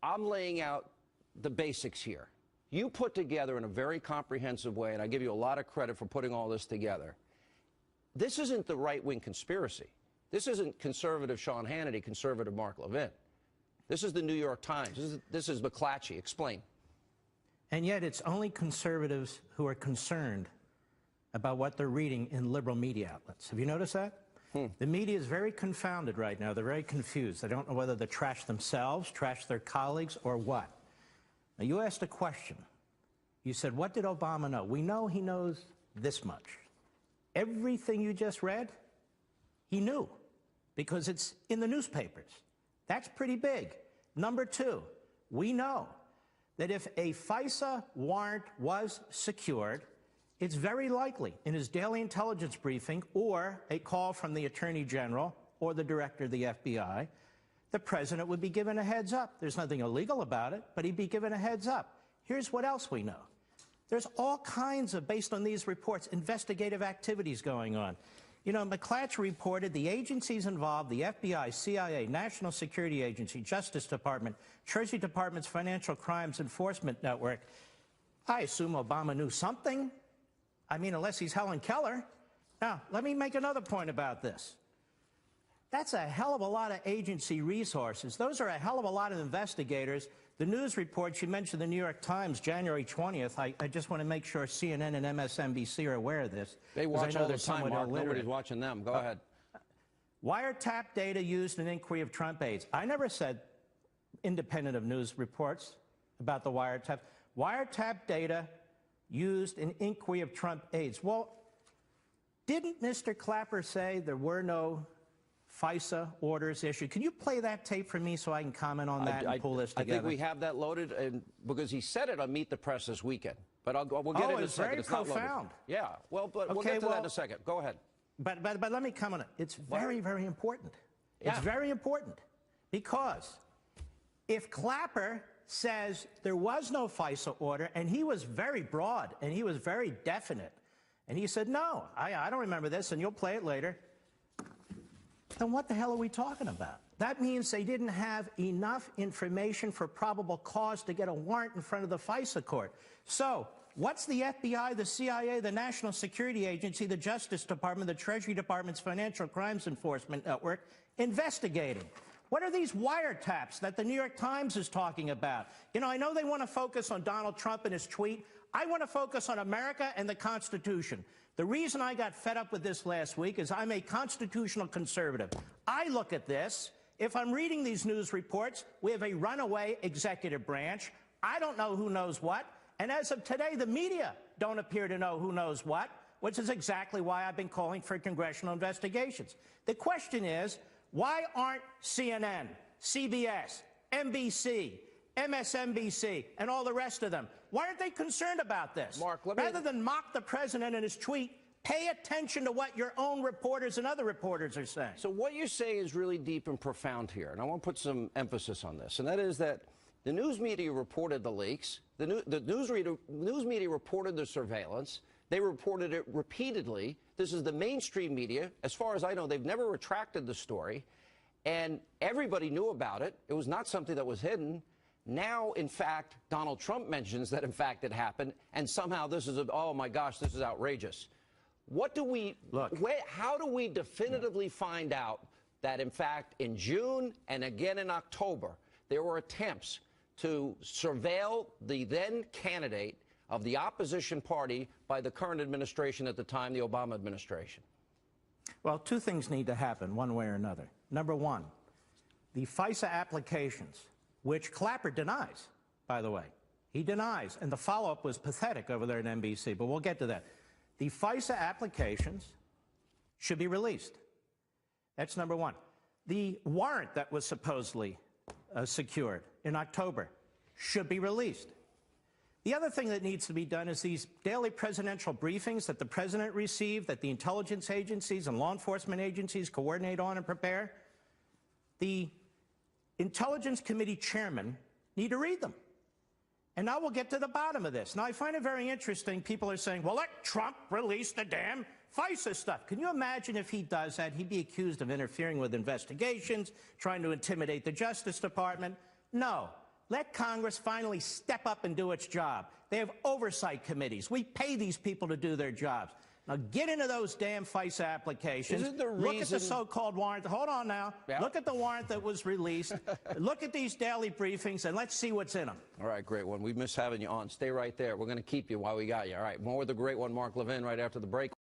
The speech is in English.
I'm laying out the basics here. You put together in a very comprehensive way, and I give you a lot of credit for putting all this together. This isn't the right-wing conspiracy. This isn't conservative Sean Hannity, conservative Mark Levin. This is the New York Times. This is McClatchy. Explain. And yet it's only conservatives who are concerned about what they're reading in liberal media outlets. Have you noticed that? The media is very confounded right now. They're very confused. They don't know whether to trash themselves, trash their colleagues, or what. Now, you asked a question. You said, what did Obama know? We know he knows this much. Everything you just read, he knew, because it's in the newspapers. That's pretty big. Number two, we know that if a FISA warrant was secured, it's very likely in his daily intelligence briefing or a call from the Attorney General or the Director of the FBI, the President would be given a heads up. There's nothing illegal about it, but he'd be given a heads up. Here's what else we know. There's all kinds of, based on these reports, investigative activities going on. You know, McClatchy reported the agencies involved, the FBI, CIA, National Security Agency, Justice Department, Treasury Department's Financial Crimes Enforcement Network. I assume Obama knew something. I mean, unless he's Helen Keller. Now, let me make another point about this. That's a hell of a lot of agency resources. Those are a hell of a lot of investigators. The news reports, you mentioned the New York Times, January 20th. I just want to make sure CNN and MSNBC are aware of this. They watch all the time, Mark. Nobody's watching them. Go ahead. Wiretap data used in inquiry of Trump aides. I never said independent of news reports about the wiretap. Wiretap data used in inquiry of Trump aides. Well, didn't Mr. Clapper say there were no FISA orders issued? Can you play that tape for me so I can comment on that and pull this together? I think we have that loaded, and because he said it on Meet the Press this weekend. But we'll get it in a second. It's very profound. Yeah, well, but we'll get to that in a second. Go ahead. But let me comment on it. It's very, very important. Yeah. It's very important because if Clapper says there was no FISA order, and he was very broad, and he was very definite, and he said, no, I don't remember this, and you'll play it later, then what the hell are we talking about? That means they didn't have enough information for probable cause to get a warrant in front of the FISA court. So what's the FBI, the CIA, the National Security Agency, the Justice Department, the Treasury Department's Financial Crimes Enforcement Network investigating? What are these wiretaps that the New York Times is talking about? You know, I know they want to focus on Donald Trump and his tweet. I want to focus on America and the Constitution. The reason I got fed up with this last week is I'm a constitutional conservative. I look at this. If I'm reading these news reports, we have a runaway executive branch. I don't know who knows what. And as of today, the media don't appear to know who knows what, which is exactly why I've been calling for congressional investigations. The question is, why aren't CNN, CBS, NBC, MSNBC, and all the rest of them, why aren't they concerned about this? Mark, rather than mock the president and his tweet, pay attention to what your own reporters and other reporters are saying. So what you say is really deep and profound here, and I want to put some emphasis on this, and that is that the news media reported the leaks, the news media reported the surveillance, they reported it repeatedly. This is the mainstream media. As far as I know, they've never retracted the story, and everybody knew about it. It was not something that was hidden. Now, in fact, Donald Trump mentions that, in fact, it happened, and somehow this is, oh, my gosh, this is outrageous. What do we, how do we definitively find out that, in fact, in June and again in October, there were attempts to surveil the then candidate of the opposition party by the current administration at the time, the Obama administration? Well, two things need to happen one way or another. Number one, the FISA applications, which Clapper denies, by the way. He denies, and the follow-up was pathetic over there at NBC, but we'll get to that. The FISA applications should be released. That's number one. The warrant that was supposedly secured in October should be released. The other thing that needs to be done is these daily presidential briefings that the president received, that the intelligence agencies and law enforcement agencies coordinate on and prepare. The Intelligence Committee chairmen need to read them. And now we'll get to the bottom of this. Now, I find it very interesting. People are saying, well, let Trump release the damn FISA stuff. Can you imagine if he does that? He'd be accused of interfering with investigations, trying to intimidate the Justice Department. No. Let Congress finally step up and do its job. They have oversight committees. We pay these people to do their jobs. Now get into those damn FISA applications. Look at the so-called warrant. Hold on now. Yeah. Look at the warrant that was released. Look at these daily briefings, and let's see what's in them. All right, great one. We miss having you on. Stay right there. We're going to keep you while we got you. All right, more with the great one, Mark Levin, right after the break.